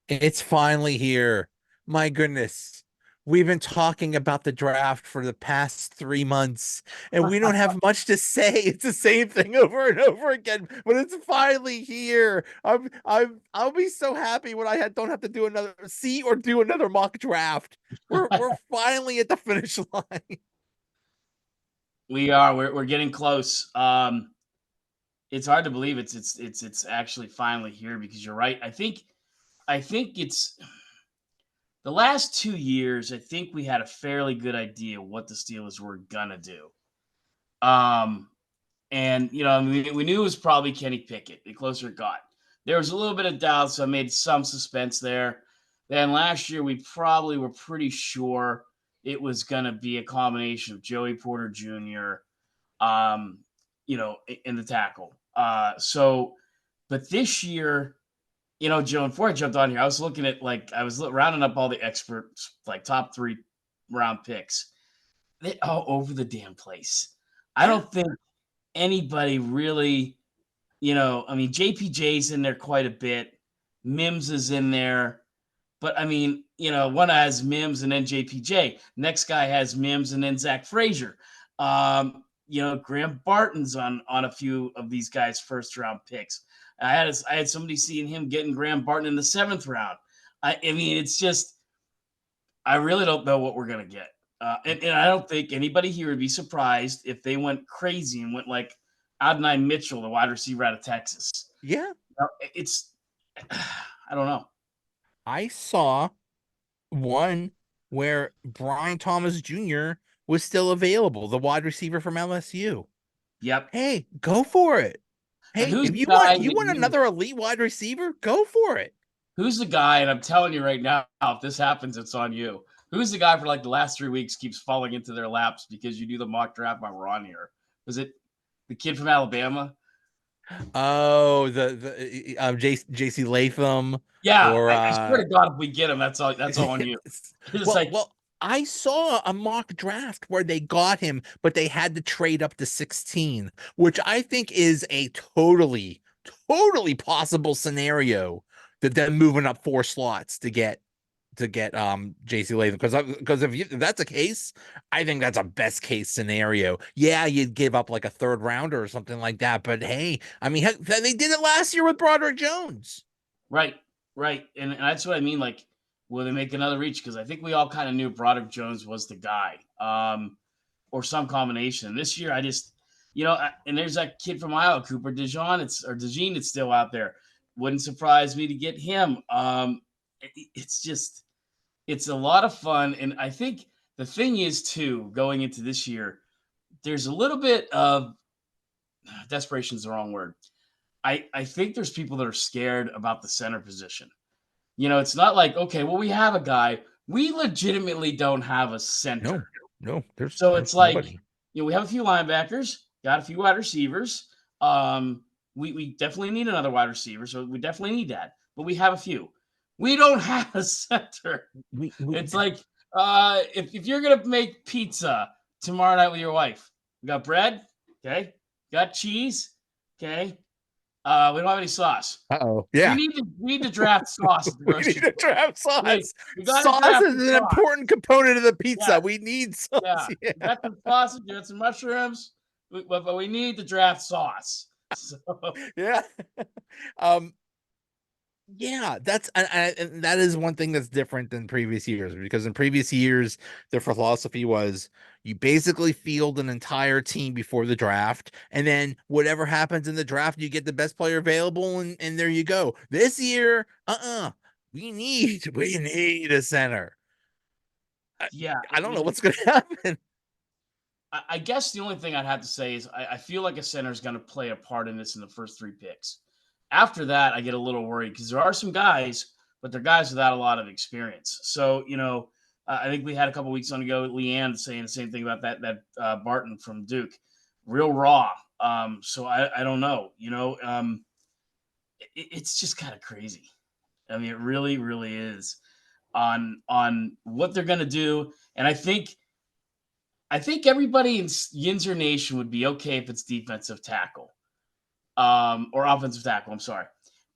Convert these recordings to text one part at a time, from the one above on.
It's finally here. My goodness. We've been talking about the draft for the past 3 months, and we don't have much to say. It's the same thing over and over again, but it's finally here. I'll be so happy when don't have to do another mock draft. We're finally at the finish line. We are. We're getting close. It's hard to believe it's actually finally here because you're right. I think it's the last 2 years. I think we had a fairly good idea what the Steelers were gonna do. Um, and we knew it was probably Kenny Pickett. The closer it got, there was a little bit of doubt, so I made some suspense there. Then last year, we probably were pretty sure it was gonna be a combination of Joey Porter Jr. In the tackle. But this year, Joe, before I jumped on here, I was looking at rounding up all the experts, like top 3 round picks. They all over the damn place. I Yeah. don't think anybody really, I mean, JPJ's in there quite a bit. Mims is in there. But I mean, one has Mims and then JPJ. Next guy has Mims and then Zach Frazier. Graham Barton's on a few of these guys' first round picks. I had somebody seeing him getting Graham Barton in the 7th round. I mean, it's just I really don't know what we're gonna get, and I don't think anybody here would be surprised if they went crazy and went like Adonai Mitchell, the wide receiver out of Texas. Yeah. It's I don't know. I saw one where Brian Thomas Jr. was still available, the wide receiver from LSU. Yep. Hey, go for it. And Hey, who's if the you want guy you that want another elite wide receiver, go for it. who's the guy, and I'm telling you right now, if this happens, it's on you. Who's the guy for like the last 3 weeks keeps falling into their laps because you do the mock draft while we're on here? Was it the kid from Alabama? Oh, the JC Latham Yeah, or I swear to God, if we get him, that's all on you. It's well, like, well, I saw a mock draft where they got him, but they had to trade up to 16, which I think is a totally possible scenario that them moving up 4 slots to get JC Latham, because if that's a case, I think that's a best case scenario. Yeah, you'd give up like a third rounder or something like that, but hey, I mean, heck, they did it last year with Broderick Jones. right, right, and that's what I mean. Like, will they make another reach? Because I think we all kind of knew Broderick Jones was the guy, or some combination. This year, I just, and there's that kid from Iowa, Cooper DeJean. DeJean. It's still out there. Wouldn't surprise me to get him. It's just, it's a lot of fun, and I think the thing is too, going into this year, there's a little bit of desperation is the wrong word. I think there's people that are scared about the center position. It's not like, okay, well, we have a guy. We legitimately don't have a No, center. no, So there's it's like, nobody. we have a few linebackers, got a few wide receivers. We definitely need another wide receiver, so we definitely need that. But we have a few. We don't have a center. We It's like, if you're gonna make pizza tomorrow night with your wife, we got bread, okay, got cheese, okay. We don't have any sauce. Uh-oh. We Yeah. need to we need to draft sauce at the We grocery need to store. draft Wait, sauce. we got to Sauce draft is the an sauce. important component of the pizza. Yes, We need sauce. yeah. We got some sausage, we got some mushrooms, but we need to draft sauce. So Yeah. Yeah. Um, yeah, and that is one thing that's different than previous years, because in previous years their philosophy was you basically field an entire team before the draft, and then whatever happens in the draft, you get the best player available, and there you go. This year, we need a center. I, yeah, I don't know what's gonna happen. I guess the only thing I'd have to say is I feel like a center is going to play a part in this in the first 3 picks. After that, I get a little worried because there are some guys, but they're guys without a lot of experience. So, I think we had a couple weeks on ago, Leanne saying the same thing about that Barton from Duke, real raw. So I don't know. It's just kind of crazy. I mean, it really, really is on what they're going to do, and I think everybody in Yinzer Nation would be okay if it's defensive tackle, or offensive tackle. I'm sorry,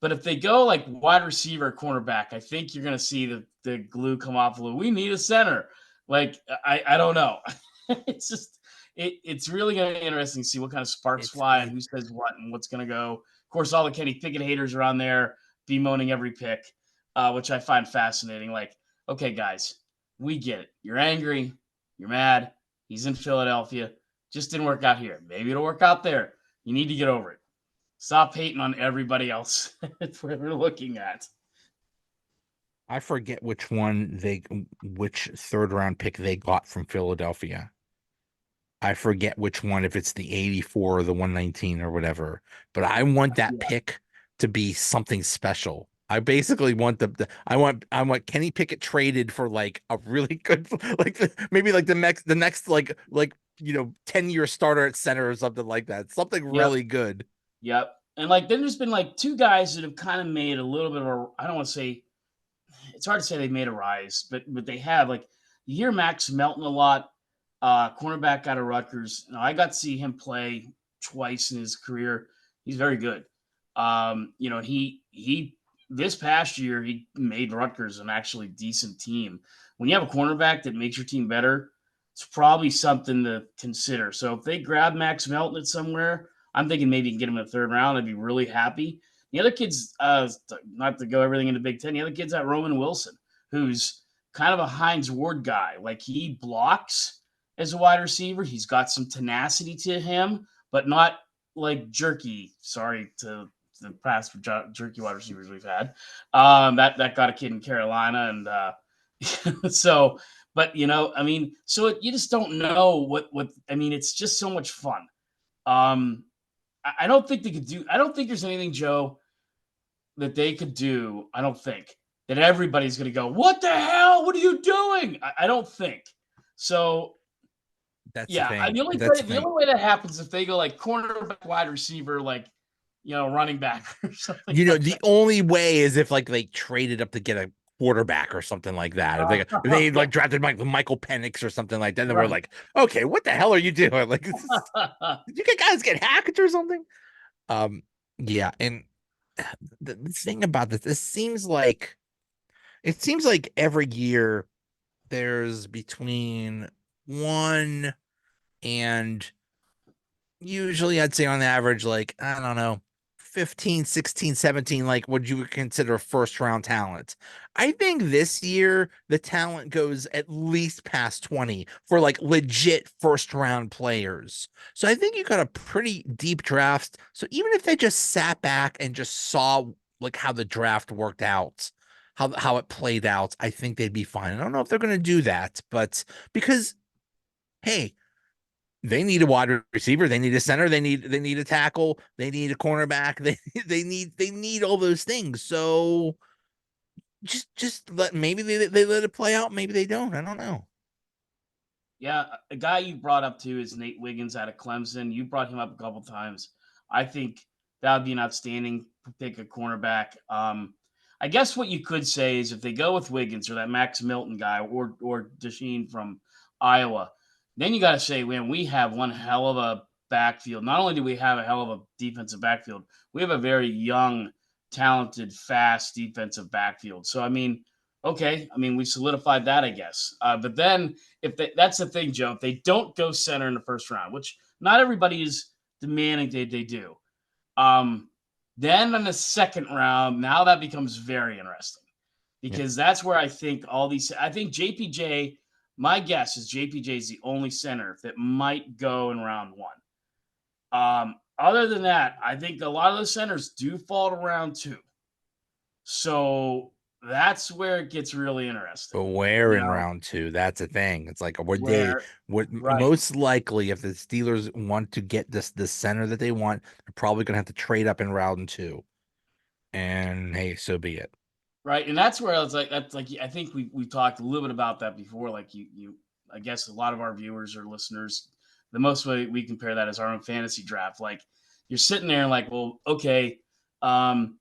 But if they go like wide receiver, cornerback, I think you're going to see the glue come off a little. We need a center. Like I don't know. It's just it's really going to be interesting to see what kind of sparks It's fly and it who says what and what's going to go. Of course, all the Kenny Pickett haters are on there bemoaning every pick, which I find fascinating. Like, okay, guys, we get it. You're angry. You're mad. He's in Philadelphia. Just didn't work out here. Maybe it'll work out there. You need to get over it. Stop hating on everybody else that we're looking at. I forget which third round pick they got from Philadelphia. I forget which one, if it's the 84 or the 119 or whatever, but I want that Yeah. pick to be something special. I basically want I want Kenny Pickett traded for like a really good like maybe like the next like 10-year starter at center or something like that. Something Yep. really good. Yep. And like then there's been like two guys that have kind of made a little bit of a I don't want to say it's hard to say they made a rise, but they have like you hear Max Melton a lot, cornerback out of Rutgers. I got to see him play twice in his career. He's very good. He this past year he made Rutgers an actually decent team. When you have a cornerback that makes your team better, it's probably something to consider. So if they grab Max Melton at somewhere, I'm thinking maybe you can get him in the third round. I'd be really happy. The other kids, not to go everything into Big Ten, the other kid's at Roman Wilson, who's kind of a Hines Ward guy. Like he blocks as a wide receiver. He's got some tenacity to him, but not like jerky. Sorry to the past jerky wide receivers we've had. That got a kid in Carolina, and so. But so you just don't know what. I mean, it's just so much fun. I don't think they could do. I don't think there's anything, Joe, that they could do. I don't think that everybody's going to go, "What the hell? What are you doing?" I don't think so. That's the Yeah, thing. the only That's the way, the thing. only way that happens if they go like cornerback, wide receiver, like running back or something like The that. only way is if like they traded up to get a quarterback or something like that. If they like drafted Michael Penix or something like that, then we're Right. like, okay, what the hell are you doing? Like, did you guys get hacked or something? Um, yeah, and the thing about this, it seems like every year there's between one and usually I'd say on average, like, I don't know, 15, 16, 17, like what you would consider first round talent. I think this year the talent goes at least past 20 for like legit first round players. So I think you got a pretty deep draft. So even if they just sat back and just saw like how the draft worked out, how it played out, I think they'd be fine. I don't know if they're going to do that, but because hey, they need a wide receiver. They need a center. They need a tackle. They need a cornerback. They need all those things. So just maybe they let it play out. Maybe they don't. I don't know. Yeah, a guy you brought up too is Nate Wiggins out of Clemson. You brought him up a couple times. I think that would be an outstanding pick a cornerback. I guess what you could say is if they go with Wiggins or that Max Milton guy or Desheen from Iowa, then you got to say, man, we have one hell of a backfield. Not only do we have a hell of a defensive backfield, we have a very young, talented, fast defensive backfield. So I mean, okay, I mean we solidified that, I guess. But then if that's the thing, Joe, if they don't go center in the first round, which not everybody is demanding they do, um, then in the second round, now that becomes very interesting Yeah. because that's where I think I think JPJ, my guess is JPJ is the only center that might go in round one. Other than that, I think a lot of the centers do fall to round two. So that's where it gets really interesting. But where You in know, round two? That's a thing. It's like would they where would right. most likely if the Steelers want to get the center that they want, they're probably gonna have to trade up in round two. And hey, so be it. Right, and that's where I was like, that's like I think we talked a little bit about that before. Like I guess a lot of our viewers or listeners, the most way we compare that is our own fantasy draft. Like you're sitting there and like, well, okay, um,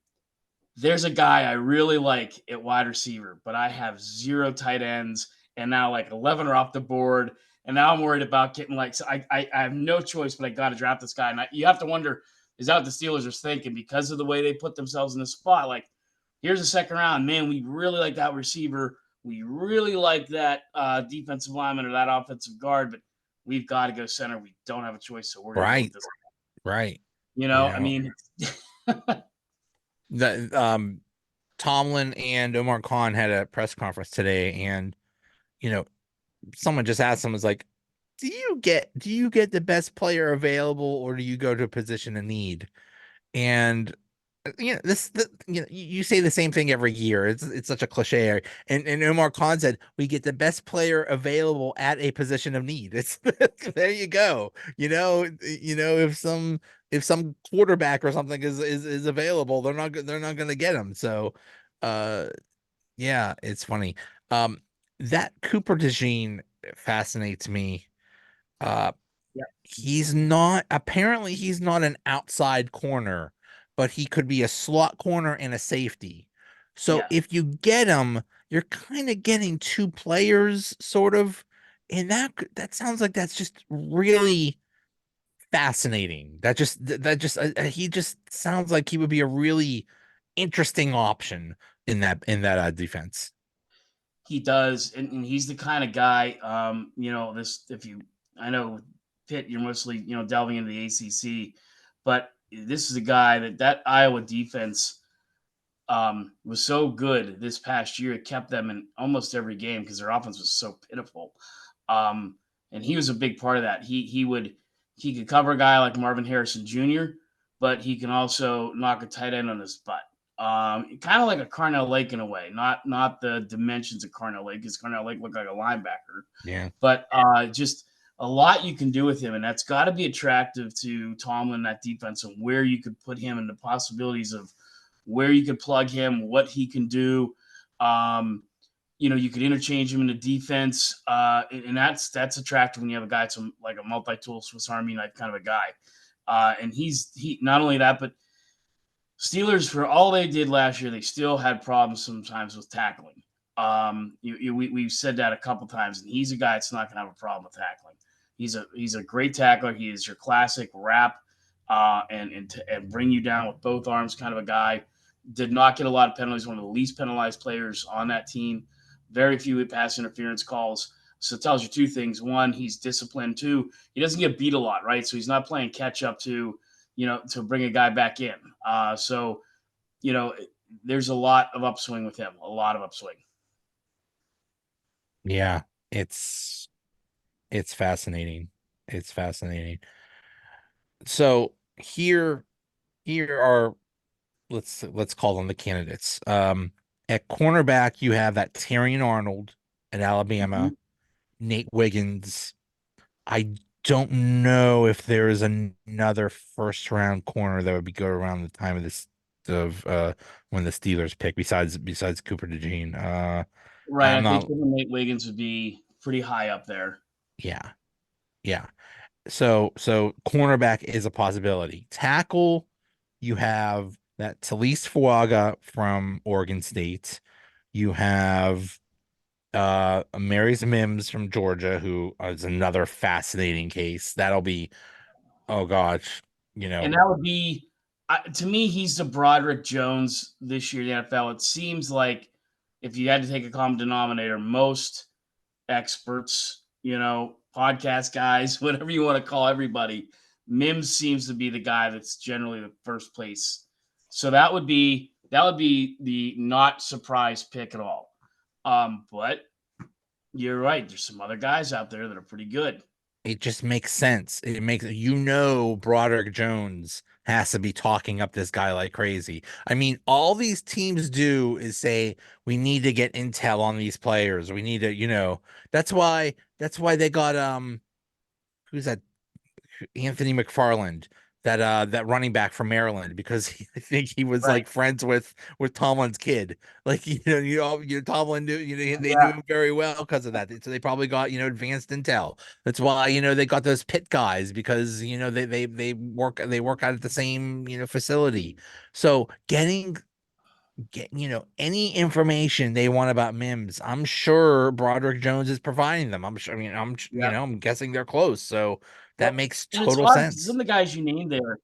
there's a guy I really like at wide receiver, but I have zero tight ends, and now like 11 are off the board, and now I'm worried about getting like so I have no choice, but I got to draft this guy, and you have to wonder is that what the Steelers are thinking because of the way they put themselves in the spot? Like, here's a second round, man. We really like that receiver. We really like that defensive lineman or that offensive guard, but we've got to go center. We don't have a choice, so we're going to go with Right, this. right. You You know, I know, mean, the Tomlin and Omar Khan had a press conference today, and you know, someone just asked him, was like, do you get the best player available, or do you go to a position of need? And you say the same thing every year. It's such a cliche. And Omar Khan said we get the best player available at a position of need. It's there you go. If some quarterback or something is available, they're not going to get him. So, uh, yeah, it's funny. Um, that Cooper DeJean fascinates me. Uh, yeah, he's not an outside corner, but he could be a slot corner and a safety. So yeah. if you get him, you're kind of getting two players, sort of. And that sounds like that's just really fascinating. He just sounds like he would be a really interesting option in that defense. He does, and he's the kind of guy. This if you, I know Pitt, you're mostly delving into the ACC, but this is a guy that Iowa defense was so good this past year. It kept them in almost every game because their offense was so pitiful. Um, and he was a big part of that. He could cover a guy like Marvin Harrison Jr., but he can also knock a tight end on his butt. Kind of like a Carnell Lake in a way, not the dimensions of Carnell Lake, because Carnell Lake looked like a linebacker, Yeah. but just a lot you can do with him, and that's got to be attractive to Tomlin, that defense, and where you could put him and the possibilities of where you could plug him, what he can do. You could interchange him in the defense, and that's attractive when you have a guy that's like a multi-tool Swiss Army knife kind of a guy. And he not only that, but Steelers, for all they did last year, they still had problems sometimes with tackling. We've said that a couple times, and he's a guy that's not going to have a problem with tackling. He's a great tackler. He is your classic wrap and bring you down with both arms kind of a guy. Did not get a lot of penalties. One of the least penalized players on that team. Very few pass interference calls. So it tells you two things. One, he's disciplined. Two, he doesn't get beat a lot, right? So he's not playing catch up to bring a guy back in. So, you know, there's a lot of upswing with him, a lot of upswing. Yeah, it's it's fascinating. It's fascinating. So here are let's call them the candidates. At cornerback, you have that Terrion Arnold at Alabama, Mm-hmm. Nate Wiggins. I don't know if there is another first round corner that would be good around the time of this of when the Steelers pick besides Cooper DeJean. Right. I'm I think not. him and Nate Wiggins would be pretty high up there. Yeah, yeah. So cornerback is a possibility. Tackle, you have that Talise Fuaga from Oregon State. You have Mary's Mims from Georgia, who is another fascinating case. That'll be, oh gosh, you And know, that would be, to me, he's the Broderick Jones this year in the NFL. It seems like if you had to take a common denominator, most experts, podcast guys, whatever you want to call everybody, Mims seems to be the guy that's generally the first place. So that would be the not surprise pick at all. But you're right. There's some other guys out there that are pretty good. it just makes sense. It makes Broderick Jones has to be talking up this guy like crazy. I mean, all these teams do is say we need to get intel on these players. We need to, that's why they got who's that Anthony McFarland, that running back from Maryland, because I think he was Right. like friends with Tomlin's kid. Like Tomlin knew, they knew Yeah. him very well because of that. So they probably got advanced intel. That's why they got those pit guys, because they work out at the same facility. So any information they want about Mims, I'm sure Broderick Jones is providing them. I'm sure. I mean, Yeah. I'm guessing they're close. So that Well, makes and it's total odd because sense. some of the guys you named there,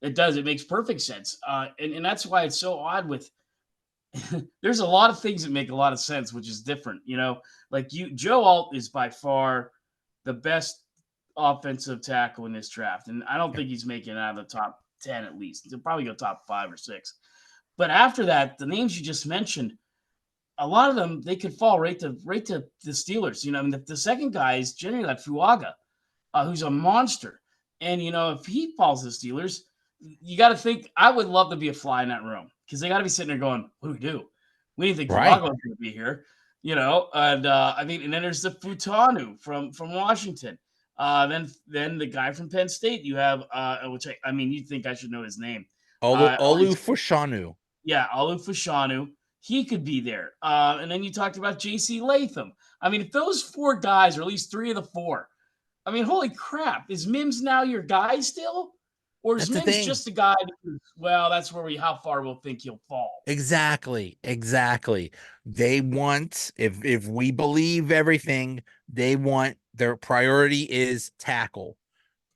It does. It makes perfect sense. And that's why it's so odd with there's a lot of things that make a lot of sense, which is different. Like Joe Alt is by far the best offensive tackle in this draft, and I don't Yeah. think he's making it out of the top 10 at least. He'll probably go top 5 or 6. But after that, the names you just mentioned, a lot of them they could fall right to the Steelers. I mean, the second guy is generally like Fuaga, who's a monster, and if he falls to the Steelers, you got to think I would love to be a fly in that room because they got to be sitting there going, "What do we do? We didn't think Right. Fuaga was going to be here." And I mean, and then there's the Futanu from Washington. Then the guy from Penn State. You have which I mean, you'd think I should know his name. Olu Fushanu. Yeah, Alu Fashanu. He could be there. And then you talked about J.C. Latham. I mean, if those four guys, or at least three of the four, I mean, holy crap. Is Mims now your guy still? Or is That's the Mims thing. just a guy well, that's where how far we'll think he'll fall. Exactly. Exactly. They want, if we believe everything, they want their priority is tackle.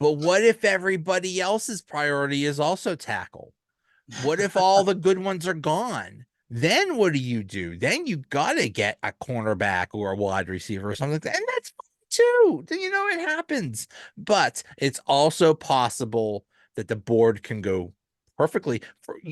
But what if everybody else's priority is also tackle? What if all the good ones are gone? Then what do? Then you gotta get a cornerback or a wide receiver or something like that. And that's fine too. It happens. But it's also possible that the board can go perfectly.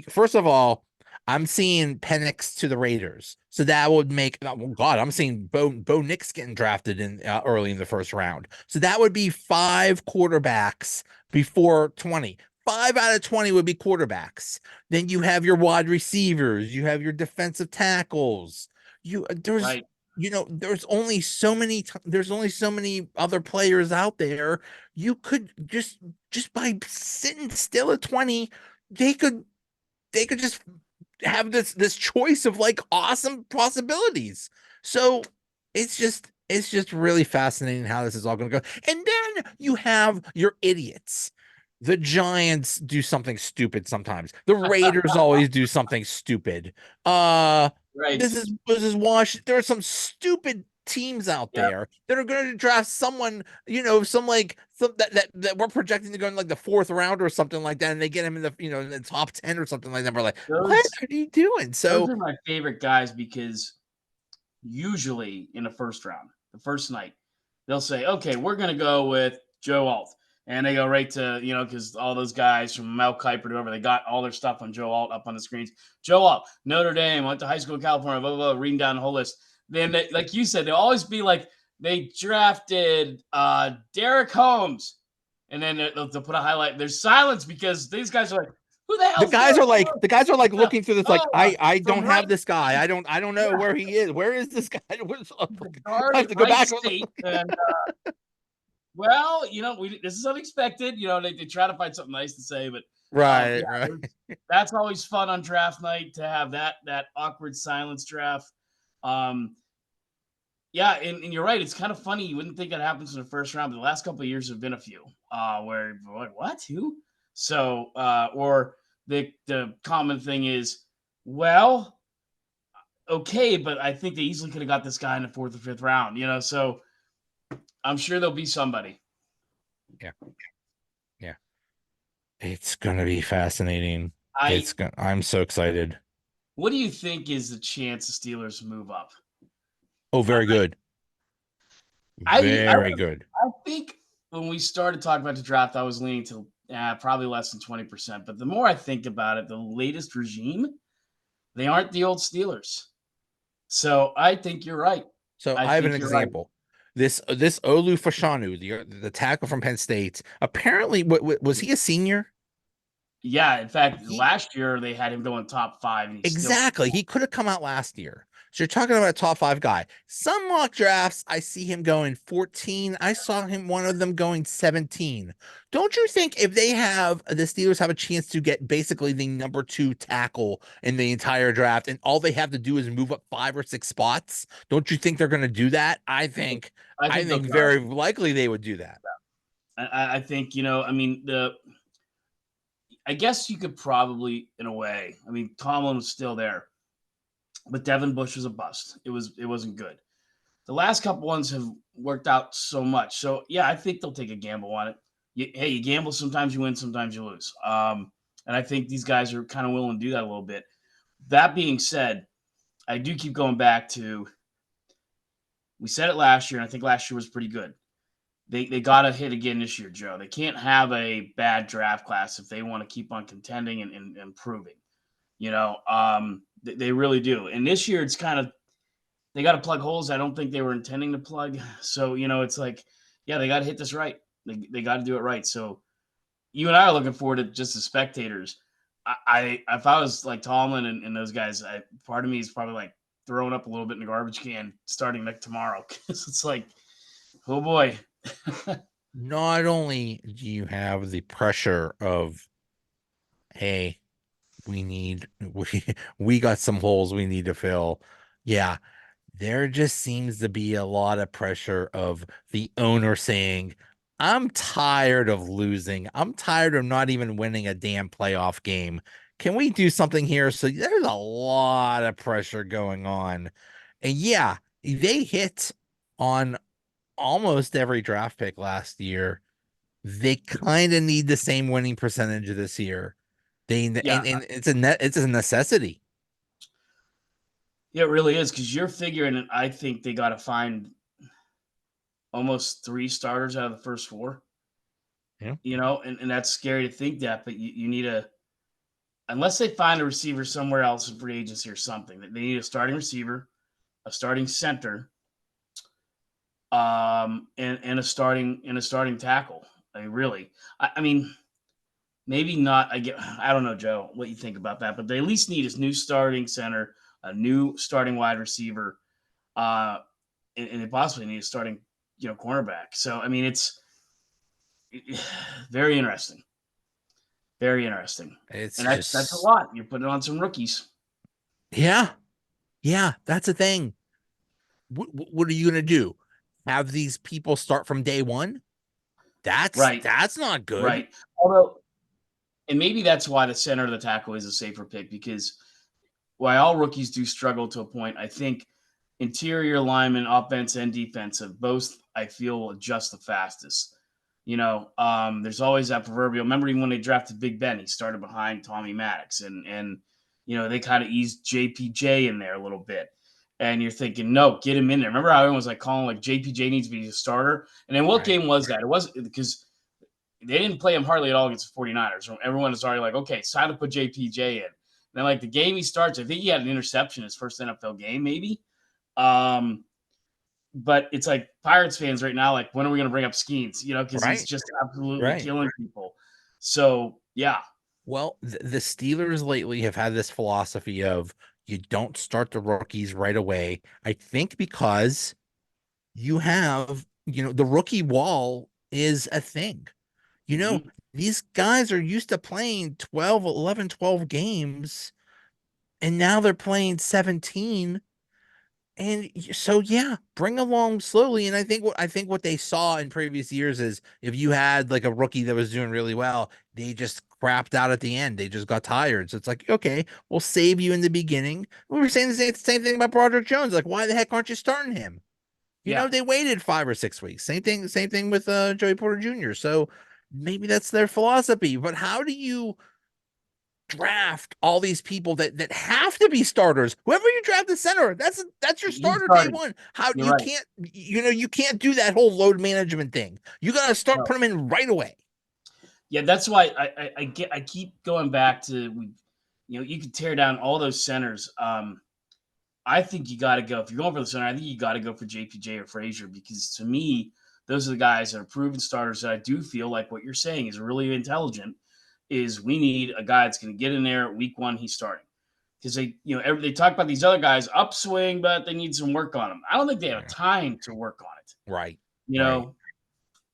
First of all, I'm seeing Penix to the Raiders. So that would make, oh God, I'm seeing Bo Nix getting drafted in early in the first round. So that would be 5 quarterbacks before 20. 5 out of 20 would be quarterbacks. Then you have your wide receivers, you have your defensive tackles. There's Right. there's only so many other players out there. You could just by sitting still at 20, they could just have this choice of like awesome possibilities. So it's just really fascinating how this is all going to go. And then you have your idiots. The Giants do something stupid sometimes. The Raiders always do something stupid. Right. This is Washington. There are some stupid teams out Yeah. there that are going to draft someone, some that we're projecting to go in like the fourth round or something like that, and they get him in the top 10 or something like that. We're like, what Those are you doing? those So are my favorite guys because usually in the first round, the first night, they'll say, okay, we're going to go with Joe Alt. And they go right to, because all those guys from Mel Kiper to whoever, they got all their stuff on Joe Alt up on the screens. Joe Alt, Notre Dame, went to high school in California, blah, blah, blah, reading down the whole list. Then, like you said, they'll always be like, they drafted Derek Holmes. And then they'll put a highlight. There's silence because these guys are like, who the the hell's guys Derek are like Holmes? the guys are like looking through this like Oh, I from don't have Wright, this guy. I don't know yeah, where he is. Where is this guy? he's a guard I have at to go Wright back. State. And well, this is unexpected. They try to find something nice to say, but Right, yeah, right. that's always fun on draft night to have that awkward silence draft. Um, yeah, and you're right. It's kind of funny. You wouldn't think that happens in the first round, but the last couple of years have been a few where like, what? Who? So or the common thing is, well, okay, but I think they easily could have got this guy in the fourth or fifth round. So I'm sure there'll be somebody. Yeah, yeah. It's gonna be fascinating. I I'm so excited. What do you think is the chance the Steelers move up? Oh, I very good. I, Very good. I think when we started talking about the draft, I was leaning to probably less than 20%. But the more I think about it, the latest regime, they aren't the old Steelers. So I think you're right. So I I have an think you're right. example. This Olu Fashanu, the tackle from Penn State, apparently was he a senior? Yeah. In fact, He last year they had him going top 5, and he still. Exactly. He could have come out last year. So you're talking about a top 5 guy. Some mock drafts, I see him going 14. I saw him one of them going 17. Don't you think if the Steelers have a chance to get basically the number 2 tackle in the entire draft, and all they have to do is move up 5 or 6 spots? Don't you think they're going to do that? I think I I think they'll think try. very likely they would do that. I think I mean I guess you could probably, in a way. I mean, Tomlin was still there, but Devin Bush was a bust. It wasn't good. The last couple ones have worked out so much. So yeah, I think they'll take a gamble on it. Hey, you gamble. Sometimes you win, sometimes you lose. And I think these guys are kind of willing to do that a little bit. That being said, I do keep going back to we said it last year, and I think last year was pretty good. They got to hit again this year, Joe. They can't have a bad draft class if they want to keep on contending and improving. They really do. And this year, it's kind of they got to plug holes I don't think they were intending to plug. So it's like, yeah, they got to hit this right. They got to do it right. So you and I are looking forward to just as spectators. I if I was like Tomlin and those guys, part of me is probably like throwing up a little bit in the garbage can starting like tomorrow because it's like, oh boy. Not only do you have the pressure of, hey, we we got some holes we need to fill. Yeah, there just seems to be a lot of pressure of the owner saying, I'm tired of losing. I'm tired of not even winning a damn playoff game. Can we do something here? So there's a lot of pressure going on. And yeah, they hit on almost every draft pick last year. They kind of need the same winning percentage this year. Yeah, And it's a necessity. yeah, it really is because you're figuring it. I think they got to find almost three starters out of the first four. Yeah. And that's scary to think that, but you need a unless they find a receiver somewhere else in free agency or something. They need a starting receiver, a starting center, and a starting tackle. I mean, really, I mean, maybe not. I don't know, Joe, what you think about that, but they at least need a new starting center, a new starting wide receiver, uh, and they possibly need a starting, cornerback. So I mean, it's very interesting, very interesting, It's and that's a just, lot. You're putting on some rookies, yeah, yeah, that's the thing. What are you gonna do? Have these people start from day one? right? That's not good. Right. Although, and maybe that's why the center of the tackle is a safer pick because while all rookies do struggle to a point, I think interior linemen, offense and defensive, both I feel adjust the fastest. There's always that proverbial. Remember, even when they drafted Big Ben, he started behind Tommy Maddox, and they kind of eased JPJ in there a little bit. And you're thinking, no, get him in there. Remember how everyone was like calling like JPJ needs to be a starter? And then what Right, game was that? It was because they didn't play him hardly at all against the 49ers. Everyone is already like, okay, it's time to put JPJ in. And then like the game he starts, I think he had an interception his first NFL game, maybe. Um, but it's like Pirates fans right now, like, when are we going to bring up Skeens? Because he's right, just absolutely right. killing people. So, yeah, Well, the Steelers lately have had this philosophy of you don't start the rookies right away. I think because you have, the rookie wall is a thing. You know, hmm these guys are used to playing 12, 11, 12 games, and now they're playing 17. And so yeah, bring along slowly. And I think what they saw in previous years is if you had like a rookie that was doing really well, they just crapped out at the end. They just got tired. So it's like, okay, we'll save you in the beginning. We were saying the same thing about Broderick Jones. Like, why the heck aren't you starting him? yeah, They waited 5 or 6 weeks. Same thing with Joey Porter Jr. So maybe that's their philosophy. But how do you draft all these people that have to be starters? Whoever you draft the center, that's your he's starter day starting. one. How You're right. you can't do that whole load management thing. You got to start No. putting them in right away. Yeah, that's why I keep going back to you could tear down all those centers. I think you got to go if you're going for the center. I think you got to go for JPJ or Frazier because to me, those are the guys that are proven starters that I do feel like what you're saying is really intelligent. Is we need a guy that's going to get in there week one. He's starting because they talk about these other guys upswing, but they need some work on them. I don't think they have Yeah. time to work on it. Right. You Right. know,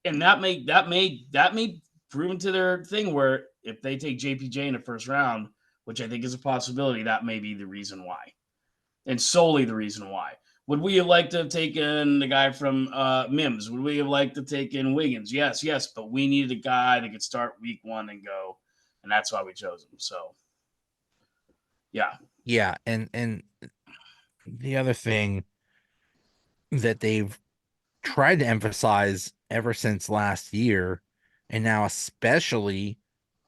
and that may prove into their thing where if they take JPJ in the first round, which I think is a possibility, that may be the reason why and solely the reason why. Would we have liked to have taken the guy from Mims? Would we have liked to have taken Wiggins? Yes, yes, but we needed a guy that could start week one and go, and that's why we chose him. So, yeah. Yeah. And the other thing that they've tried to emphasize ever since last year, and now especially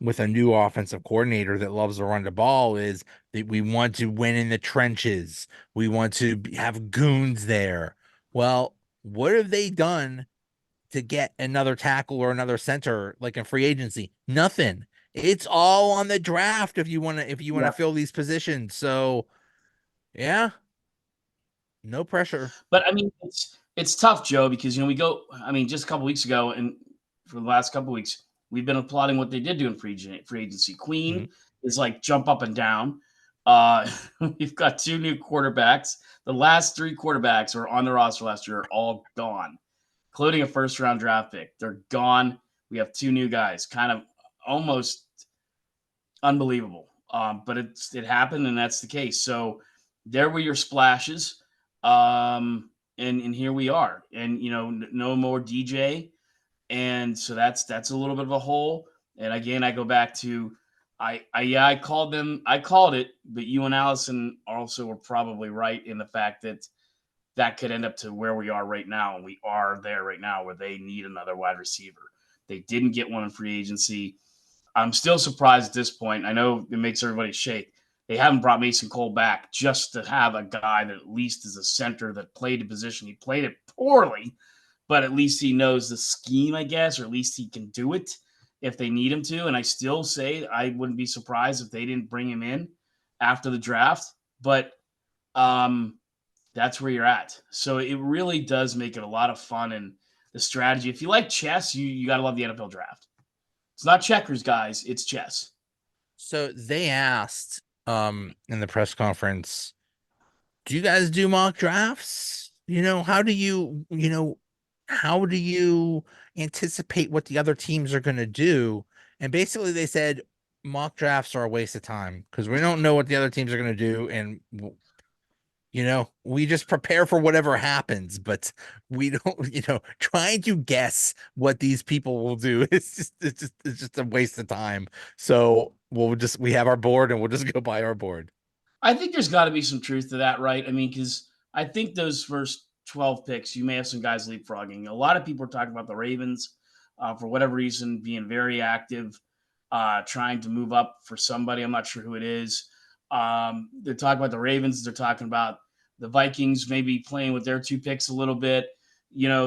with a new offensive coordinator that loves to run the ball is that we want to win in the trenches. We want to have goons there. Well, what have they done to get another tackle or another center like in free agency? Nothing. It's all on the draft if you want to Yeah. fill these positions. So, yeah, no pressure. But I mean, it's tough, Joe, because we go. I mean, just a couple weeks ago, and for the last couple weeks, we've been applauding what they did do in free agency. Mhm. Queen is like jump up and down. Uh, we've got two new quarterbacks. The last three quarterbacks who are on the roster last year are all gone, including a first round draft pick. They're gone. We have two new guys, kind of almost unbelievable. But it happened, and that's the case. So there were your splashes, and here we are. And no more DJ, and so that's a little bit of a hole. And again, I go back to I called them, I called it, but you and Allison also were probably right in the fact that that could end up to where we are right now, and we are there right now where they need another wide receiver. They didn't get one in free agency. I'm still surprised at this point. I know it makes everybody shake. They haven't brought Mason Cole back just to have a guy that at least is a center that played a position. He played it poorly, but at least he knows the scheme, I guess, or at least he can do it if they need him to. And I still say I wouldn't be surprised if they didn't bring him in after the draft. But that's where you're at. So it really does make it a lot of fun, and the strategy. If you like chess, you got to love the NFL draft. It's not checkers, guys. It's chess. So they asked in the press conference, do you guys do mock drafts? How do you anticipate what the other teams are going to do? And basically they said mock drafts are a waste of time because we don't know what the other teams are going to do, and we just prepare for whatever happens, but we don't, trying to guess what these people will do it's just a waste of time. So we have our board and we'll just go by our board. I think there's got to be some truth to that, right? I mean, because I think those first 12 picks, you may have some guys leapfrogging. A lot of people are talking about the Ravens for whatever reason being very active, trying to move up for somebody. I'm not sure who it is. They're talking about the Ravens. They're talking about the Vikings maybe playing with their two picks a little bit.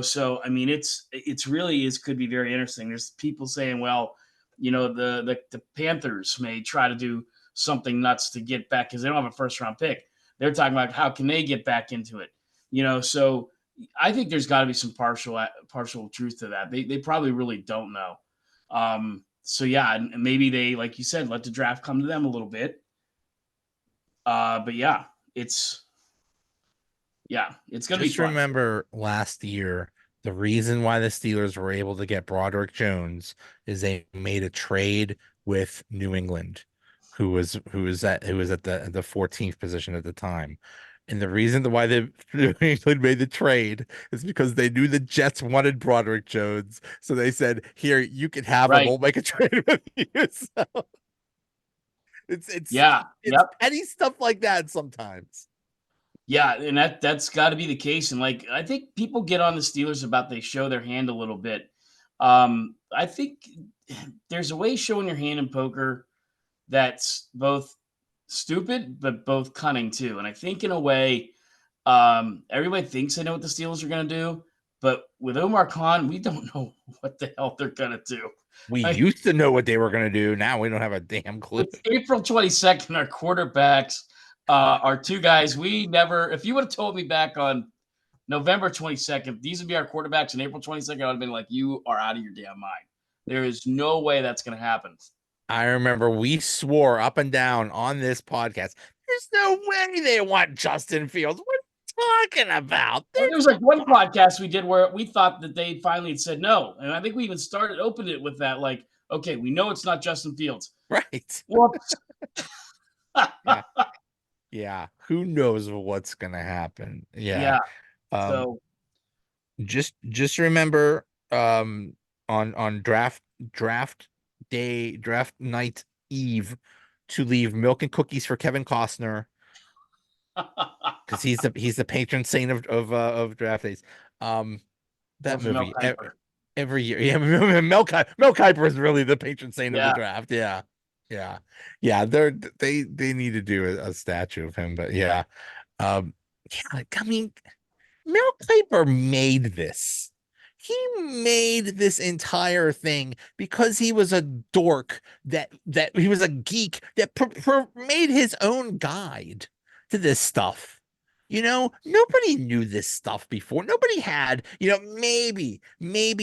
So I mean, it's really could be very interesting. There's people saying, well, the Panthers may try to do something nuts to get back because they don't have a first round pick. They're talking about how can they get back into it. So I think there's got to be some partial truth to that. They probably really don't know. So yeah, and maybe they, like you said, let the draft come to them a little bit. But it's it's gonna be Just fun. remember last year, the reason why the Steelers were able to get Broderick Jones is they made a trade with New England, who was at the 14th position at the time. And the reason why New England made the trade is because they knew the Jets wanted Broderick Jones. So they said, here, you can have him. Right. We'll make a trade with you. So it's it's Yeah. it's Yep. petty stuff like that sometimes. Yeah, and that's got to be the case. And like I think people get on the Steelers about they show their hand a little bit. I think there's a way showing your hand in poker that's both stupid but both cunning too. And I think in a way, everybody thinks they know what the Steelers are going to do, but with Omar Khan, we don't know what the hell they're going to do. We Like, used to know what they were going to do. Now we don't have a damn clue. it's April 22nd. Our quarterbacks are two guys we never. If you would have told me back on November 22nd, these would be our quarterbacks, and April 22nd, I would have been like, you are out of your damn mind. There is no way that's going to happen. I remember we swore up and down on this podcast. There's no way they want Justin Fields. What are you talking about? Well, there was like one podcast we did where we thought that they finally had said no. And I think we even opened it with that, like, okay, we know it's not Justin Fields. Right. Whoops. Yeah. Yeah. Who knows what's gonna happen? Yeah. Yeah. Um, So, just remember on draft day, draft night eve to leave milk and cookies for Kevin Costner because he's the patron saint of draft days. That don't for Mel movie, Kiper. every year. Yeah, Mel Kiper is really the patron saint of the Yeah, draft. Yeah, yeah, yeah. They need to do a statue of him, but yeah, um, yeah. I mean, Mel Kiper made this. He made this entire thing because he was a dork that he was a geek that made his own guide to this stuff. Nobody knew this stuff before. Nobody had, maybe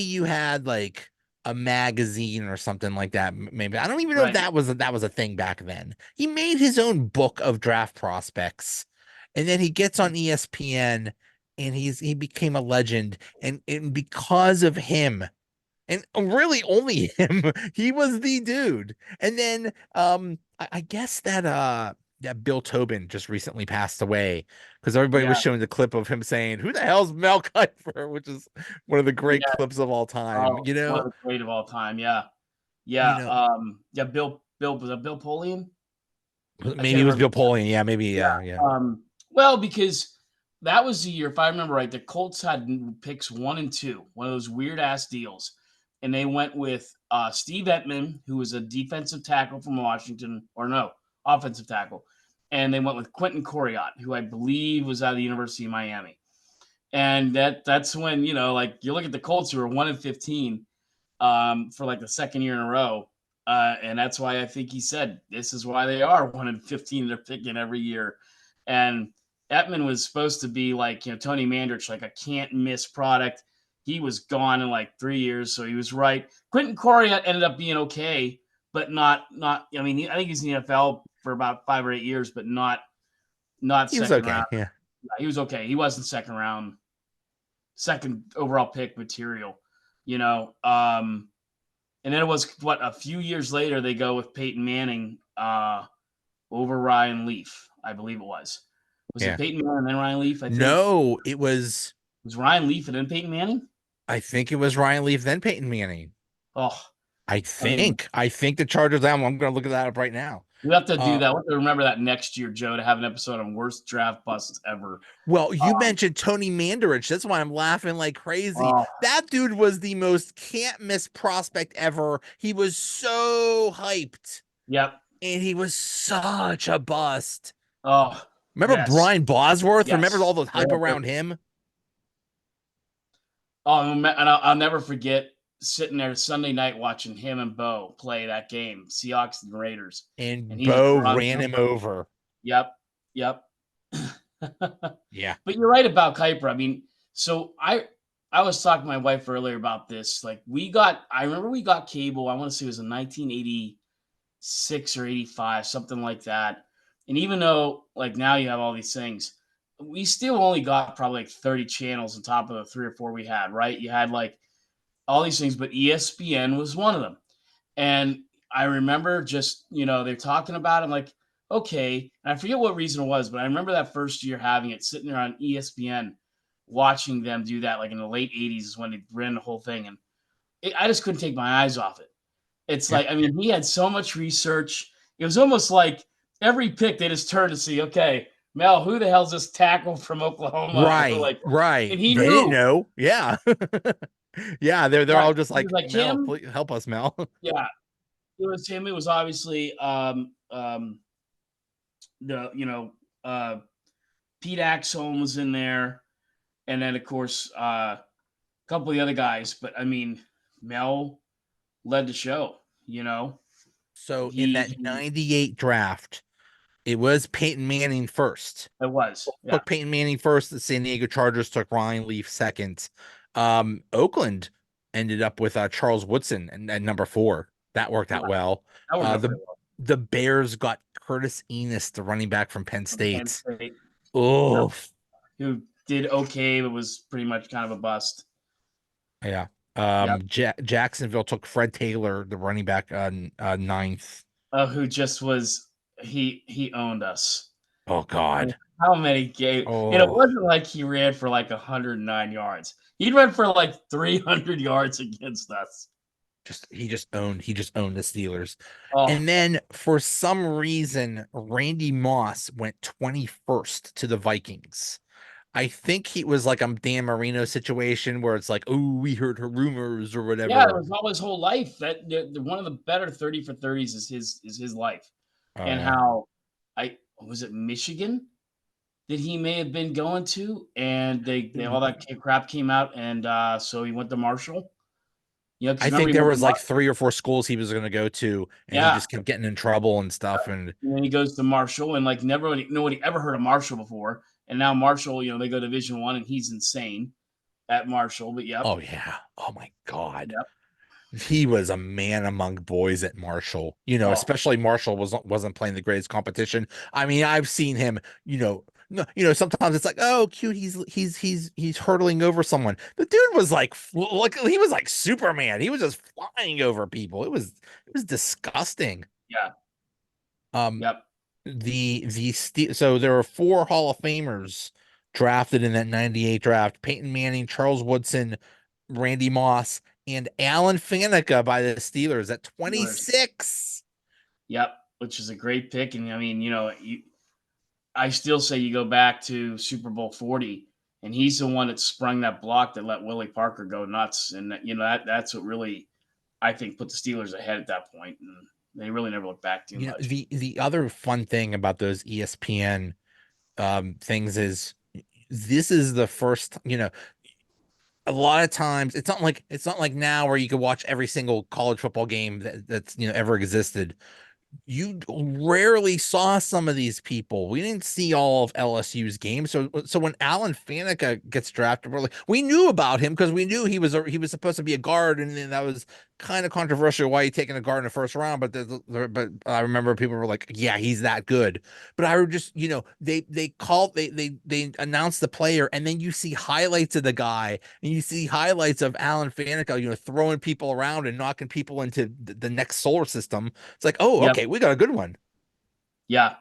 you had like a magazine or something like that. Maybe I don't even know if right. that was a thing back then. He made his own book of draft prospects, and then he gets on ESPN and he became a legend, and because of him, and really only him, he was the dude. And then I guess that Bill Tobin just recently passed away because everybody was Yeah, showing the clip of him saying, "Who the hell's Mel Kiper?" which is one of the great yeah. clips of all time. Oh, one of the great of all time. Yeah, You yeah. know, Yeah. Bill was that Bill Polian? I maybe can't it was remember. Bill Polian. Yeah, maybe. Yeah. Yeah, yeah, Well, because that was the year, if I remember right, the Colts had picks 1 and 2, one of those weird ass deals, and they went with Steve Entman, who was a defensive tackle from Washington, or no, offensive tackle, and they went with Quentin Coriat, who I believe was out of the University of Miami. And that's when, like, you look at the Colts, who were 1 and 15 for like the second year in a row. And that's why I think he said this is why they are 1 and 15. They're picking every year. And Etman was supposed to be like, Tony Mandrich, like a can't miss product. He was gone in like 3 years, so he was right. Quentin Coriat ended up being okay, but not. I mean, I think he's in the NFL for about 5 or 8 years, but not he was second round. okay. Yeah, He was okay. He wasn't second round, second overall pick material, you know. And then it was what, a few years later they go with Peyton Manning over Ryan Leaf, I believe it was. Was it yeah. Peyton Manning and then Ryan Leaf? I think it No, it was. was Ryan Leaf and then Peyton Manning. I think it was Ryan Leaf, then Peyton Manning. Oh, I I mean, think. I think the Chargers. I'm going to look at that up right now. we have to do Uh, that. We have to remember that next year, Joe, to have an episode on worst draft busts ever. well, you Um, mentioned Tony Mandarich. That's why I'm laughing like crazy. oh, That dude was the most can't miss prospect ever. He was so hyped, yep. and he was such a bust. Oh, Remember yes, Brian Bosworth? Remember all yes. the hype around him? Oh, and I'll never forget sitting there Sunday night watching him and Bo play that game, Seahawks and Raiders, and And he's Bo drunk. ran him over. Yep, yep. Yeah. But you're right about Kuiper. I mean, so I was talking to my wife earlier about this. Like, I remember we got cable. I want to say it was in 1986 or 85, something like that. And even though like now you have all these things, we still only got probably like 30 channels on top of the 3 or 4 we had. Right? You had like all these things, but ESPN was one of them. And I remember just, they're talking about it. I'm like, okay. And I forget what reason it was, but I remember that first year having it, sitting there on ESPN, watching them do that, like in the late 80s is when they ran the whole thing. And I just couldn't take my eyes off it. It's Yeah. like, I mean, he had so much research. It was almost like every pick they just turned to see, okay, Mel, who the hell's this tackle from Oklahoma? Right, Like, right. and he They didn't knew. know. Yeah. Yeah, they're Right. all just He was like, like, Mel, him. please help us, Mel. Yeah. It was him. It was obviously the Pete Axholm was in there, and then of course a couple of the other guys. But I mean, Mel led the show. So in He, that he 98 draft, it was Peyton Manning first. it was, yeah. Took Peyton Manning first. The San Diego Chargers took Ryan Leaf second. Oakland ended up with Charles Woodson and at number 4. That worked out Right. well. That worked out The pretty well the Bears got Curtis Enis, the running back from Penn from Penn State. State. Yep. Oh, Who did okay, but was pretty much kind of a bust. yeah. Yep. Jacksonville took Fred Taylor, the running back, ninth. Who just was he owned us. Oh I mean, God. how many games? And it Oh, wasn't like he ran for like 109 yards. He'd run for like 300 yards against us. he just owned the Steelers. Oh, And then for some reason, Randy Moss went 21st to the Vikings. I think he was like a Dan Marino situation where it's like, oh, we heard her rumors or Yeah, it whatever. was all his whole life. That one of the better 30 for 30s is his life, Oh and yeah. how I was it Michigan that he may have been going to, and they all that crap came out, and so he went to Marshall. You know, because I remember think he there went to was like 3 or 4 schools he was going to go to, and he yeah, just kept getting in trouble and stuff. And and then he goes to Marshall, and like never nobody ever heard of Marshall before, and now Marshall, they go Division 1, and he's insane at Marshall. But yep, oh yeah, oh my God, yep, he was a man among boys at Marshall. oh Especially Marshall wasn't playing the greatest competition. I mean, I've seen him. No, sometimes it's like, oh, cute. He's hurtling over someone. The dude was like he was like Superman. He was just flying over people. It was disgusting. yeah, Um, yep, so there were 4 Hall of Famers drafted in that 98 draft: Peyton Manning, Charles Woodson, Randy Moss, and Alan Faneca by the Steelers at Steelers, 26. yep, which is a great pick, and I mean, I still say you go back to Super Bowl 40, and he's the one that sprung that block that let Willie Parker go nuts, and that's what really I think put the Steelers ahead at that point, and they really never looked back too much. The other fun thing about those ESPN things is this is the first, a lot of times it's not like now where you can watch every single college football game that's ever existed. You rarely saw some of these people. We didn't see all of LSU's games. So when Alan Faneca gets drafted, we knew about him because we knew he was supposed to be a guard, and then that was kind of controversial why he taking a guard in the first round. But I remember people were like, yeah, he's that good. But I would just, they announced the player, and then you see highlights of the guy, and you see highlights of Alan Faneca, throwing people around and knocking people into the next solar system. It's like, oh, Yep. okay, we got a good one. Yeah.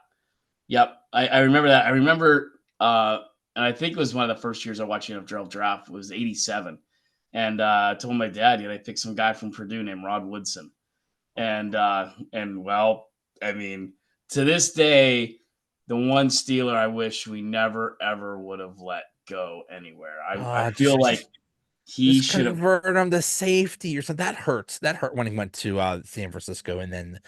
Yep. I remember that. I remember, and I think it was one of the first years I watched NFL draft was '87, and I told my dad, they picked some guy from Purdue named Rod Woodson, and well, I mean, to this day, the one Steeler I wish we never ever would have let go anywhere. I Uh, feel just like just he just should have. convert him to safety or something. That hurts. That hurt when he went to San Francisco and then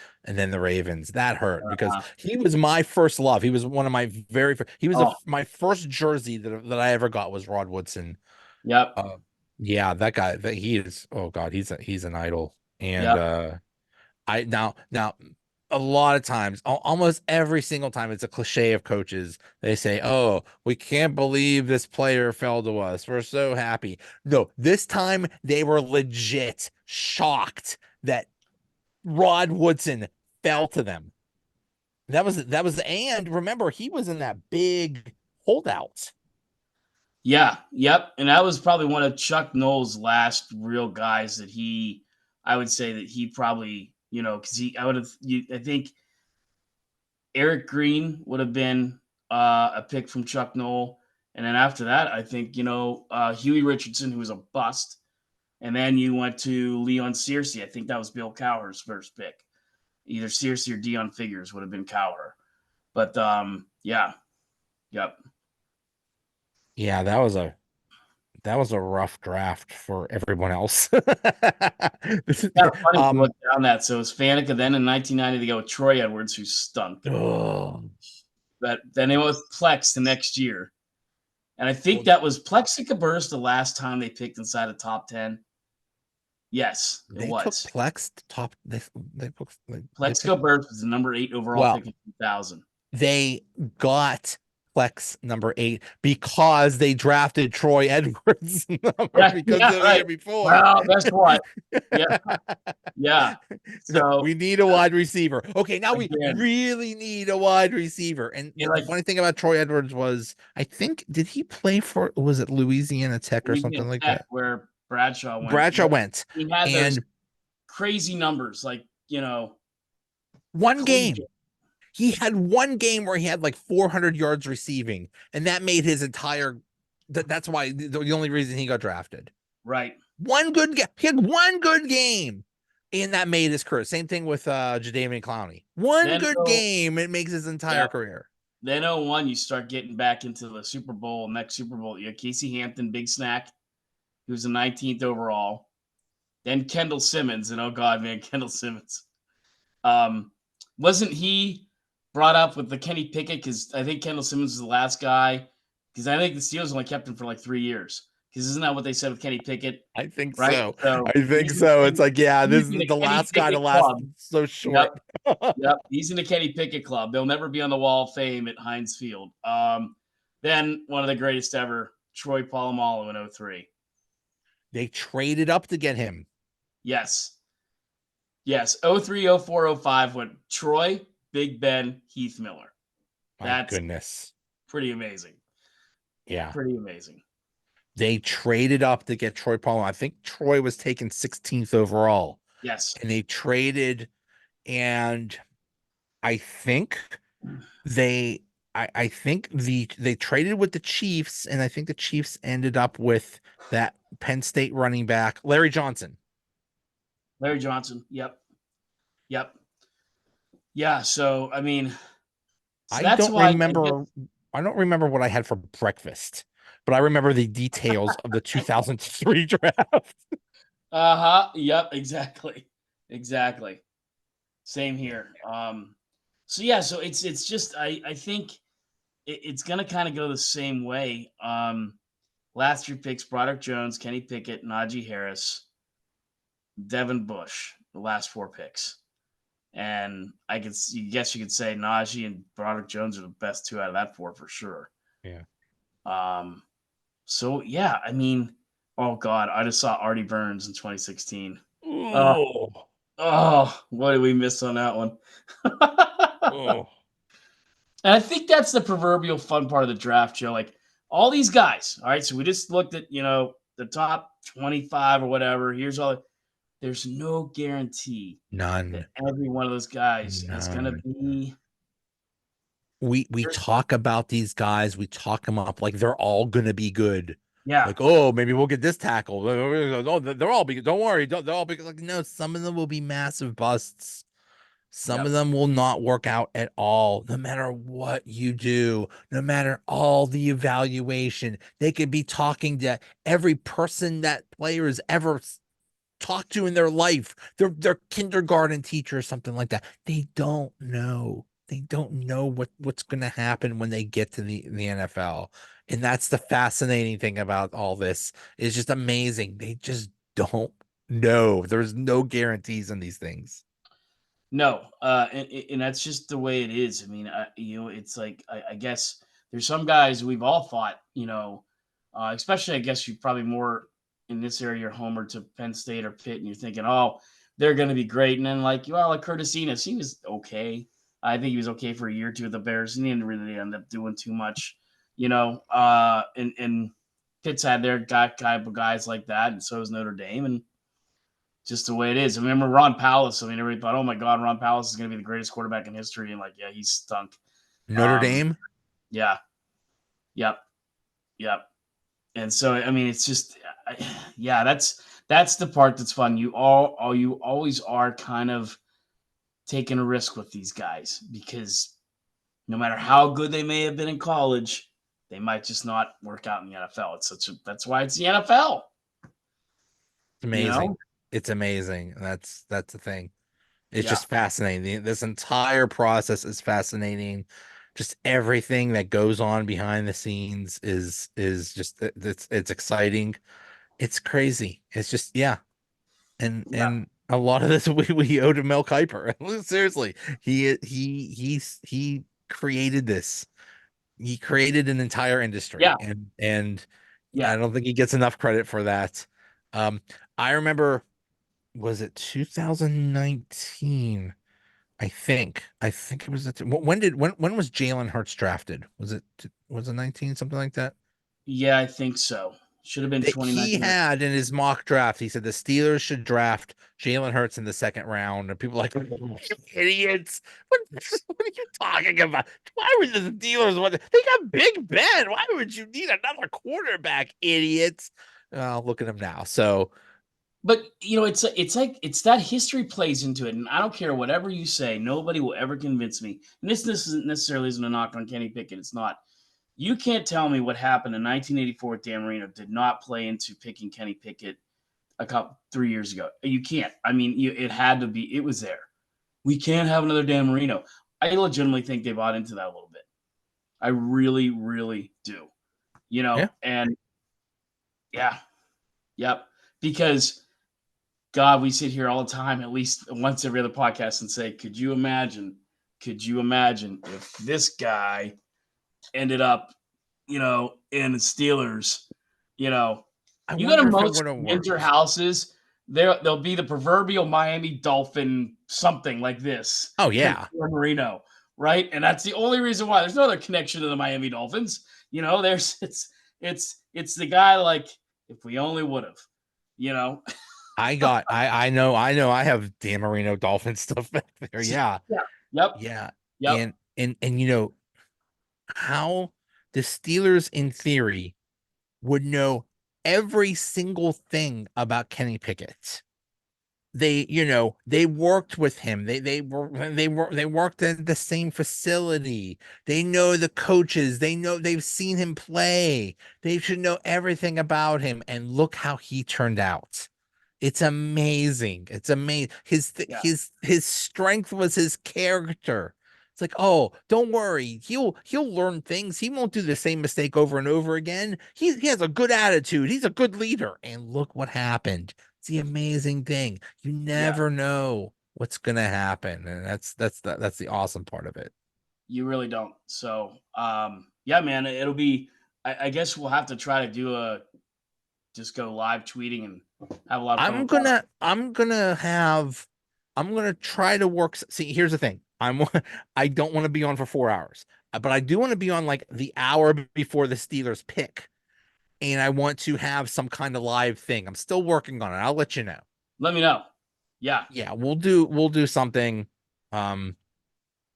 the Ravens. That hurt because he was my first love. He was one of my he was Oh, my first jersey that I ever got was Rod Woodson. yep, Uh, yeah, that guy he is, oh God, he's an idol. And yep, I now a lot of times, almost every single time, it's a cliche of coaches. They say, "Oh, we can't believe this player fell to us. We're so happy." No, this time they were legit shocked that Rod Woodson fell to them. And remember, he was in that big holdout. yeah, yep. And that was probably one of Chuck Noll's last real guys that I would say that he probably, because I think Eric Green would have been a pick from Chuck Noll. And then after that, I think, Huey Richardson, who was a bust. And then you went to Leon Searcy. I think that was Bill Cowher's first pick. Either Searcy or Dion Figures would have been Cowher. But yeah, yep. Yeah, that was a rough draft for everyone else. Kind of funny to um, look down that. So it was Faneca. Then in 1990, they go with Troy Edwards, who stunk. oh, But then it was Plex the next year. And I think well, that was Plex and Cabarrus the last time they picked inside a top 10. Yes, it they took was. Plex to top. They Plexico picked. Burst was the number 8 overall Well, pick in 2000. they got Plex number 8 because they drafted Troy Edwards Yeah, because yeah, of the right. year before. Well, guess what? Yeah, yeah. So We need a wide receiver. Okay, now we again, really need a wide receiver. And you the like funny thing about Troy Edwards was, I think, did he play for, was it Louisiana Tech or Louisiana something like Tech that? where Bradshaw went. Bradshaw went, He had those and crazy numbers, like one game. collegiate. He had one game where he had like 400 yards receiving, and that made his entire. That's why the only reason he got drafted. Right. One good game. He had one good game, and that made his career. Same thing with Jadeveon Clowney. One Then good go, game, it makes his yeah. entire career. then 01, you start getting back into the Super Bowl, next Super Bowl. You had Casey Hampton, Big Snack, who was the 19th overall. Then Kendall Simmons, and oh god, man, Kendall Simmons. Um, wasn't he brought up with the Kenny Pickett? Because I think Kendall Simmons was the last guy. Because I think the Steelers only kept him for like 3 years. Because isn't that what they said with Kenny Pickett? I think Right. so. So I think so. It's like, yeah, this he's in is the the Kenny last guy to Pickett last club. so Yep. short. Yep. He's in the Kenny Pickett club. They'll never be on the Wall of Fame at Heinz Field. Then one of the greatest ever, Troy Polamalu in 03. They traded up to get him. Yes. Yes. 03, 04, 05 went Troy, Big Ben, Heath Miller. My That's goodness. pretty amazing. Yeah. Pretty amazing. They traded up to get Troy Palmer. I think Troy was taken 16th overall. Yes. And they traded, and I think they I think they traded with the Chiefs, and I think the Chiefs ended up with that Penn State running back, Larry Johnson. Larry Johnson. Yep. Yep. Yeah. So, I mean, so I that's don't why I guess. remember I don't remember what I had for breakfast, but I remember the details of the 2003 draft. Uh-huh. Yep. Exactly. Exactly. Same here. So yeah, so it's just I think it's gonna kind of go the same way. Last three picks: Broderick Jones, Kenny Pickett, Najee Harris, Devin Bush. The last four picks, and guess you could say Najee and Broderick Jones are the best two out of that four for sure. Yeah. Um, so yeah, I mean, oh god, I just saw Artie Burns in 2016. Oh, Oh, oh, what did we miss on that one? oh. And I think that's the proverbial fun part of the draft, Joe. Like all these guys. All right. So we just looked at, the top 25 or whatever. Here's all. There's no guarantee that None. every one of those guys is going to None. be. We talk about these guys, we talk them up like they're all gonna be good. Yeah. Like, oh, maybe we'll get this tackle. Oh, they're all be. Don't worry, they're all be like, no. Some of them will be massive busts. Some of Yep. them will not work out at all, no matter what you do, no matter all the evaluation. They could be talking to every person that players ever talked to in their life, their kindergarten teacher or something like that. They don't know. They don't know what's going to happen when they get to the NFL. And that's the fascinating thing about all this. It's just amazing. They just don't know. There's no guarantees on these things. No. And that's just the way it is. I mean, it's like, I guess there's some guys we've all thought, especially, I guess you probably more in this area, you're homer to Penn State or Pitt, and you're thinking, oh, they're going to be great. And then, like Curtis Enos, he was okay. I think he was okay for a year or two with the Bears, and he didn't really end up doing too much, and Pitt's had their guys like that, and so is Notre Dame, and just the way it is. I remember Ron Powless. I mean, everybody thought, oh my God, Ron Powless is going to be the greatest quarterback in history. And yeah, he stunk. Notre Um, Dame? yeah. Yep. Yep. And so, I mean, it's just, yeah, that's the part that's fun. You always are kind of taking a risk with these guys because no matter how good they may have been in college, they might just not work out in the NFL. That's why it's the NFL. It's amazing. It's amazing. That's the thing. It's Yeah. just fascinating. This entire process is fascinating. Just everything that goes on behind the scenes is just it's exciting. It's crazy. It's just yeah. Yeah. And a lot of this we owe to Mel Kiper. Seriously. He created this. He created an entire industry Yeah. and I Yeah. don't think he gets enough credit for that. I remember, was it 2019? I think it was when was Jalen Hurts drafted? Was it 19, something like that? Yeah, I think so. Should have been He 2019. had in his mock draft, he said the Steelers should draft Jalen Hurts in the second round. And people like, "You idiots. What are you talking about? Why would the Steelers want they got Big Ben? Why would you need another quarterback, idiots?" Look at him now. So But it's that history plays into it, and I don't care whatever you say. Nobody will ever convince me. And this isn't necessarily isn't a knock on Kenny Pickett. It's not. You can't tell me what happened in 1984 with Dan Marino did not play into picking Kenny Pickett a couple 3 years ago. You can't. I mean, it had to be. It was there. We can't have another Dan Marino. I legitimately think they bought into that a little bit. I really, really do. Yeah. And yeah, yep. Because God, we sit here all the time, at least once every other podcast, and say, could you imagine? Could you imagine if this guy ended up, in the Steelers? You know, I you go to wonder if it most would have winter worked. houses, there'll be the proverbial Miami Dolphin something like this Oh because yeah. Marino, right? And that's the only reason why. There's no other connection to the Miami Dolphins. There's it's the guy like if we only would have, you know. I know I have Dan Marino Dolphin stuff back there. Yeah. Yeah. Yep. Yeah. Yep. And how the Steelers in theory would know every single thing about Kenny Pickett. They worked with him. They worked at the same facility. They know the coaches. They've seen him play. They should know everything about him. And look how he turned out. It's amazing. It's amazing. Yeah. His strength was his character. It's like, oh, don't worry. He'll learn things. He won't do the same mistake over and over again. He has a good attitude. He's a good leader. And look what happened. It's the amazing thing. You Yeah. never know what's gonna happen, and that's the awesome part of it. You really don't. So, yeah, man, it'll be. I guess we'll have to try to just go live tweeting and have a lot of fun I'm with that. gonna I'm gonna have I'm gonna try to work. See, here's the thing. I don't want to be on for 4 hours, but I do want to be on like the hour before the Steelers pick, and I want to have some kind of live thing. I'm still working on it. I'll let you know. Let me know. Yeah. Yeah, we'll do something. Um,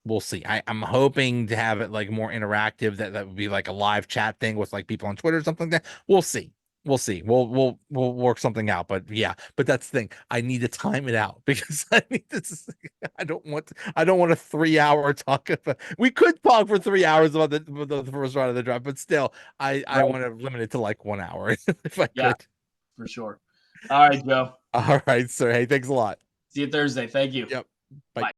we'll see. I'm hoping to have it like more interactive. That would be like a live chat thing with like people on Twitter or something like that. We'll see. We'll see. We'll work something out. But yeah, but that's the thing. I need to time it out because I need to. I don't want a 3 hour talk. We could talk for 3 hours about the first round of the draft, but still, I Right. want to limit it to like 1 hour if I Yeah, could. for sure. All right, Joe. All right, sir. Hey, thanks a lot. See you Thursday. Thank you. Yep. Bye. Bye.